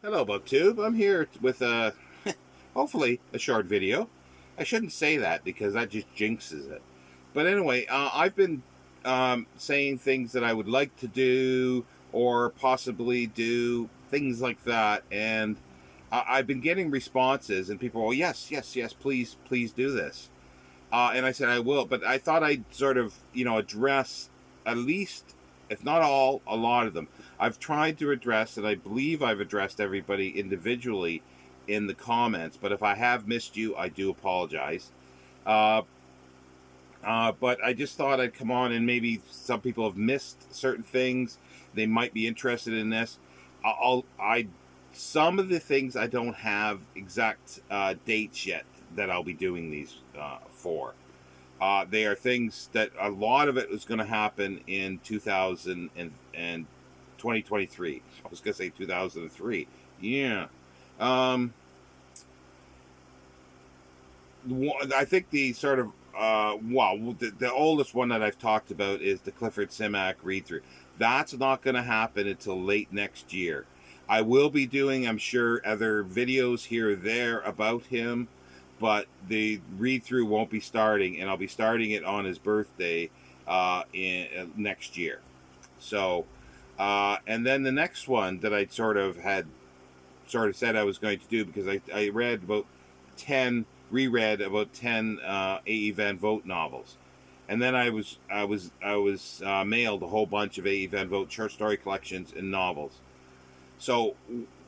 Hello, BookTube. I'm here with hopefully a short video. I shouldn't say that because that just jinxes it. But anyway, I've been saying things that I would like to do or possibly do, things like that, and I've been getting responses, and people, oh yes, yes, yes, please, please do this. And I said I will, but I thought I'd sort of, address at least, if not all, a lot of them. I've tried to address, and I believe I've addressed everybody individually in the comments. But if I have missed you, I do apologize. Uh, but I just thought I'd come on, and maybe some people have missed certain things. They might be interested in this. I some of the things I don't have exact dates yet that I'll be doing these for. They are things that a lot of it is going to happen in 2023. I was going to say 2003. Yeah. I think the sort of the oldest one that I've talked about is the Clifford Simak read through. That's not going to happen until late next year. I will be doing, I'm sure, other videos here or there about him, but the read through won't be starting, and I'll be starting it on his birthday in next year. So, and then the next one that I sort of said I was going to do, because I read about 10 reread about 10 A.E. Van Vogt novels, and then I was mailed a whole bunch of A.E. Van Vogt short story collections and novels. So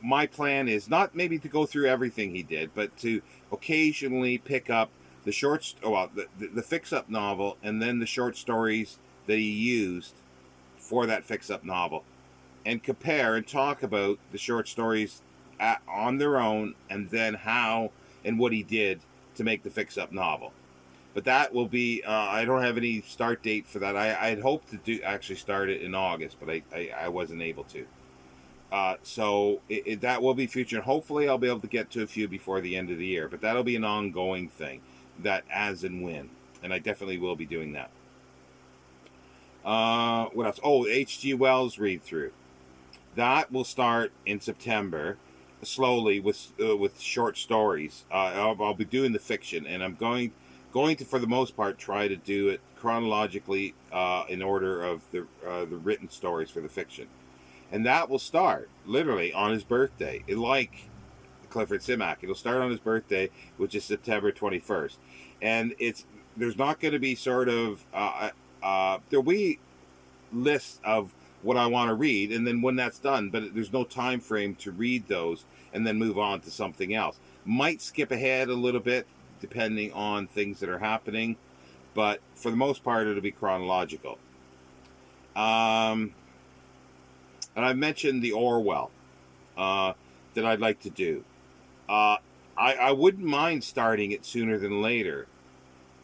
my plan is not maybe to go through everything he did, but to occasionally pick up the the fix-up novel, and then the short stories that he used for that fix-up novel, and compare and talk about the short stories on their own, and then how and what he did to make the fix-up novel. But that will be, I don't have any start date for that. I'd hoped to actually start it in August, but I wasn't able to. So that will be future. And hopefully I'll be able to get to a few before the end of the year. But that'll be an ongoing thing, that as and when. And I definitely will be doing that. What else? Oh, H.G. Wells read through. That will start in September, slowly with short stories. I'll be doing the fiction, and I'm going to, for the most part, try to do it chronologically in order of the written stories for the fiction. And that will start literally on his birthday, like Clifford Simak. It'll start on his birthday, which is September 21st. And there's not going to be sort of there'll be lists of what I want to read, and then when that's done, but there's no time frame to read those and then move on to something else. Might skip ahead a little bit depending on things that are happening, but for the most part it'll be chronological. And I mentioned the Orwell that I'd like to do. I wouldn't mind starting it sooner than later,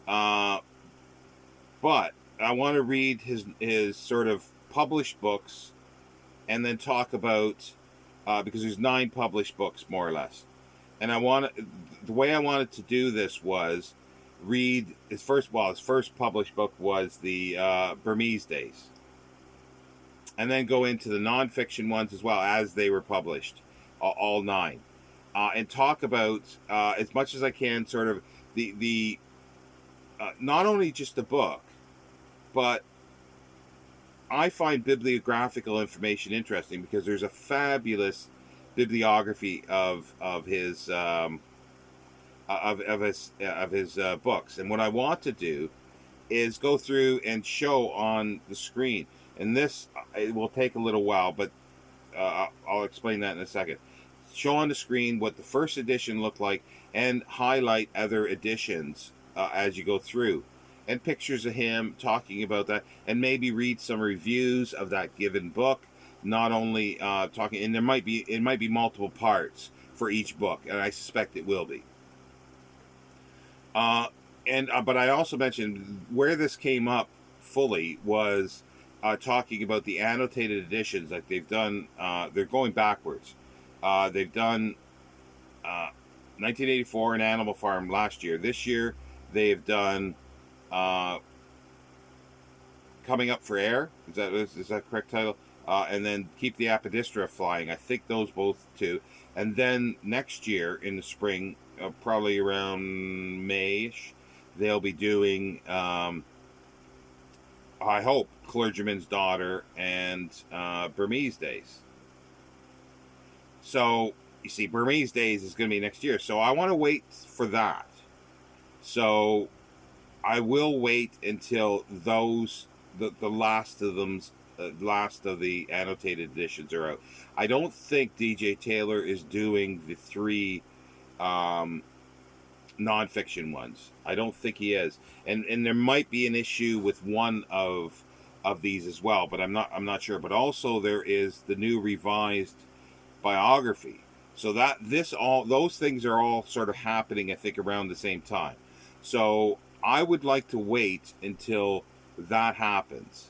but I want to read his sort of published books, and then talk about because there's 9 published books more or less, and the way I wanted to do this was read his first published book was the Burmese Days, and then go into the nonfiction ones as well as they were published, all 9, and talk about as much as I can sort of the not only just the book, but I find bibliographical information interesting because there's a fabulous bibliography of his books, and what I want to do is go through and show on the screen. And this, it will take a little while, but I'll explain that in a second. Show on the screen what the first edition looked like, and highlight other editions as you go through, and pictures of him talking about that, and maybe read some reviews of that given book. Not only talking, and it might be multiple parts for each book, and I suspect it will be. But I also mentioned where this came up fully was talking about the annotated editions. Like they've done, they're going backwards. They've done 1984 and Animal Farm last year. This year they've done Coming Up for Air. Is that correct title? and then keep the Apodistra flying. I think those both two. And then next year in the spring, probably around May-ish, they'll be doing, I hope, Clergyman's Daughter and Burmese Days. So, you see, Burmese Days is going to be next year. So I want to wait for that. So I will wait until those, the last of them's, last of the annotated editions are out. I don't think DJ Taylor is doing the 3 nonfiction ones. I don't think he is, and there might be an issue with one of these as well, but I'm not sure. But also there is the new revised biography, so that those things are all sort of happening, I think, around the same time. So I would like to wait until that happens,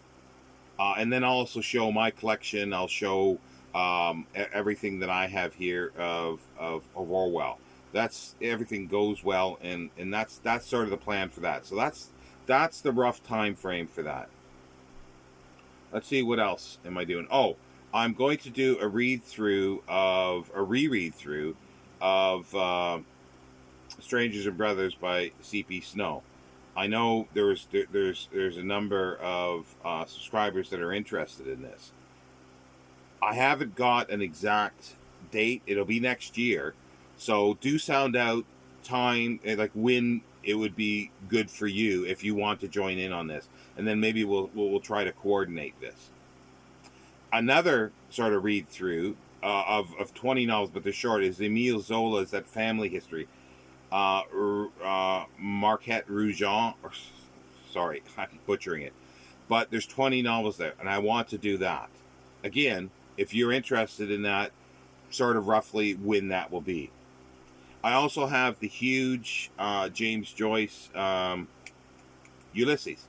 and then I'll also show my collection. I'll show everything that I have here of Orwell. That's everything goes well, and that's sort of the plan for that. So that's the rough time frame for that. Let's see, what else am I doing? Oh, I'm going to do a reread through of Strangers and Brothers by C.P. Snow. I know there's a number of subscribers that are interested in this. I haven't got an exact date. It'll be next year. So do sound out time, like when it would be good for you if you want to join in on this, and then maybe we'll try to coordinate this. Another sort of read through of 20 novels, but they're short, is Emile Zola's That Family History. Marquette Rougon, sorry, I'm butchering it, but there's 20 novels there, and I want to do that. Again, if you're interested in that, sort of roughly when that will be. I also have the huge James Joyce Ulysses,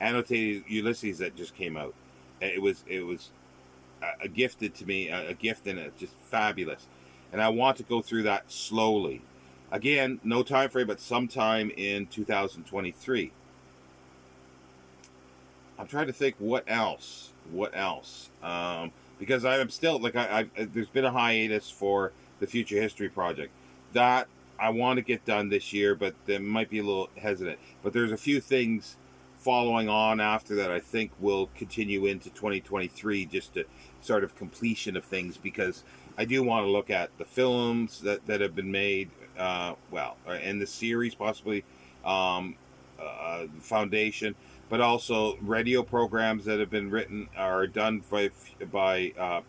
annotated Ulysses, that just came out. It was a gifted to me, a gift, and it's just fabulous. And I want to go through that slowly. Again, no time frame, but sometime in 2023. I'm trying to think what else. Because I'm still, like, there's been a hiatus for the Future History Project. That I want to get done this year, but they might be a little hesitant. But there's a few things following on after that I think will continue into 2023, just to sort of completion of things, because I do want to look at the films that have been made, and the series possibly, Foundation, but also radio programs that have been written or done by that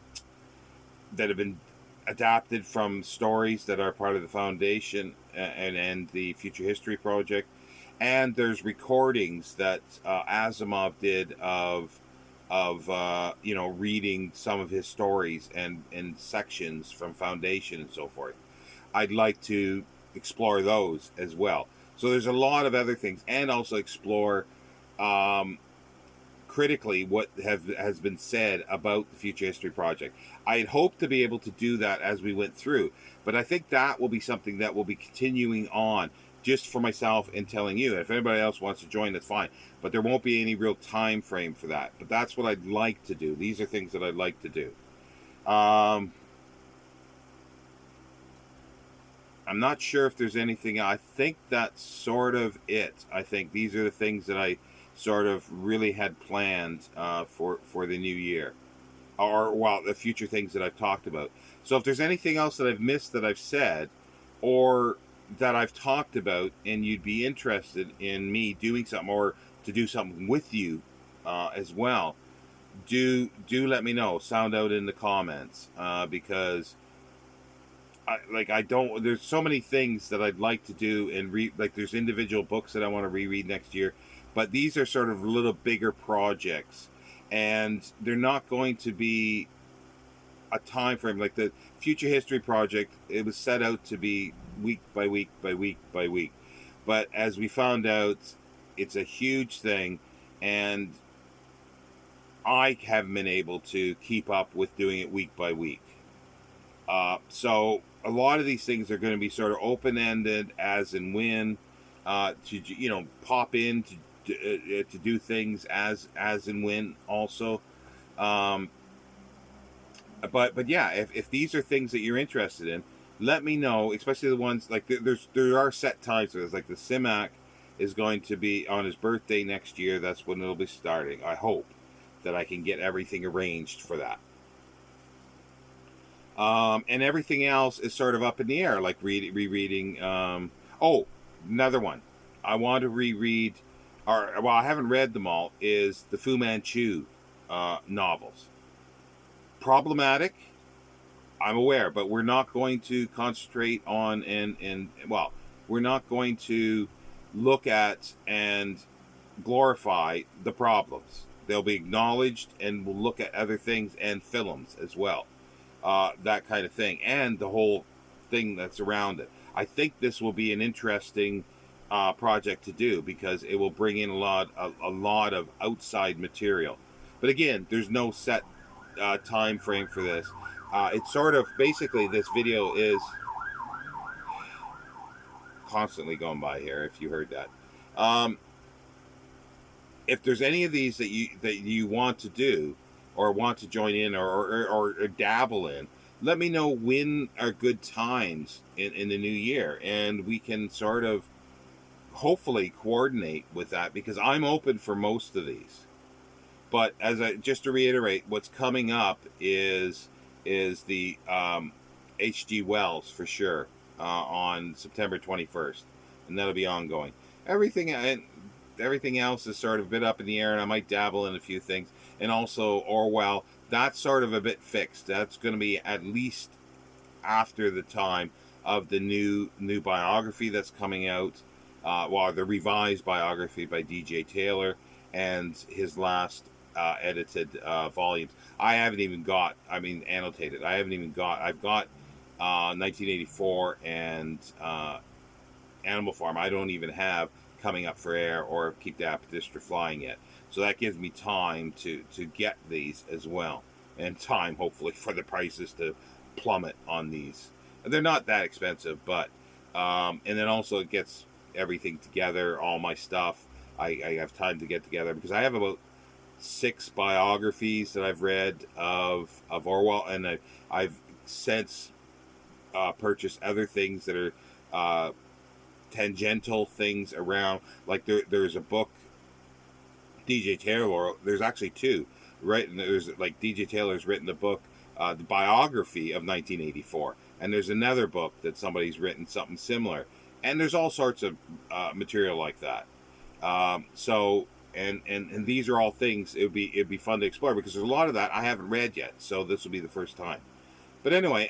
have been adapted from stories that are part of the Foundation and the Future History Project. And there's recordings that Asimov did of reading some of his stories and sections from Foundation and so forth. I'd like to explore those as well. So there's a lot of other things, and also explore critically what has been said about the Future History Project. I had hoped to be able to do that as we went through, but I think that will be something that will be continuing on, just for myself and telling you. If anybody else wants to join, that's fine, but there won't be any real time frame for that. But that's what I'd like to do. These are things that I'd like to do. I'm not sure if there's anything. I think that's sort of it. I think these are the things that I sort of really had planned for the new year, or the future things that I've talked about. So if there's anything else that I've missed that I've said, or that I've talked about, and you'd be interested in me doing something, or to do something with you as well, do let me know. Sound out in the comments, because there's so many things that I'd like to do and read. Like, there's individual books that I want to reread next year, but these are sort of little bigger projects, and they're not going to be a time frame. Like the Future History Project, it was set out to be week by week by week by week, but as we found out, it's a huge thing, and I haven't been able to keep up with doing it week by week. So a lot of these things are going to be sort of open-ended, as and when, to pop in to do things as and when also. but yeah, if these are things that you're interested in, let me know. Especially the ones like there are set times. So there's like the Simac is going to be on his birthday next year. That's when it'll be starting. I hope that I can get everything arranged for that. And everything else is sort of up in the air, like rereading. Oh, another one. I want to reread, or well, I haven't read them all. Is the Fu Manchu novels problematic? I'm aware, but we're not going to concentrate on and well, we're not going to look at and glorify the problems. They'll be acknowledged, and we'll look at other things and films as well, that kind of thing, and the whole thing that's around it. I think this will be an interesting project to do because it will bring in a lot of outside material. But again, there's no set time frame for this. It's sort of basically this video is constantly going by here. If you heard that, if there's any of these that you want to do or want to join in or dabble in, let me know when are good times in the new year, and we can sort of hopefully coordinate with that because I'm open for most of these. But just to reiterate, what's coming up is the H.G. Wells for sure on September 21st, and that'll be ongoing. Everything else is sort of a bit up in the air, and I might dabble in a few things. And also Orwell, that's sort of a bit fixed. That's going to be at least after the time of the new biography that's coming out, the revised biography by D.J. Taylor and his last edited volumes. I haven't even got, annotated. I've got 1984 and Animal Farm. I don't even have coming up for air or Keep the Appetister Flying yet. So that gives me time to get these as well. And time, hopefully, for the prices to plummet on these. They're not that expensive, but and then also it gets everything together, all my stuff. I have time to get together because I have about 6 biographies that I've read of Orwell, and I've since purchased other things that are tangential things around. Like there's a book, DJ Taylor. There's actually 2, right? And there's like DJ Taylor's written the book, the biography of 1984, and there's another book that somebody's written something similar, and there's all sorts of material like that. So and these are all things it'd be fun to explore because there's a lot of that I haven't read yet, so this will be the first time. But anyway,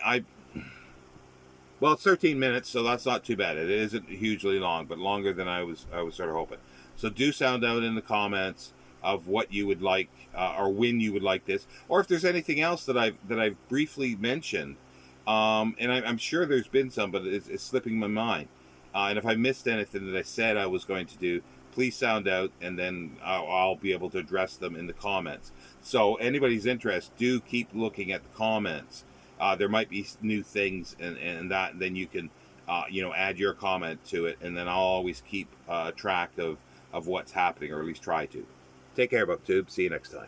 well, it's 13 minutes, so that's not too bad. It isn't hugely long, but longer than I was sort of hoping. So do sound out in the comments of what you would like, or when you would like this, or if there's anything else that I've briefly mentioned. And I'm sure there's been some, but it's slipping my mind. And if I missed anything that I said I was going to do, please sound out, and then I'll be able to address them in the comments. So anybody's interest, do keep looking at the comments. There might be new things, and then you can, add your comment to it, and then I'll always keep track of what's happening, or at least try to. Take care, BookTube. See you next time.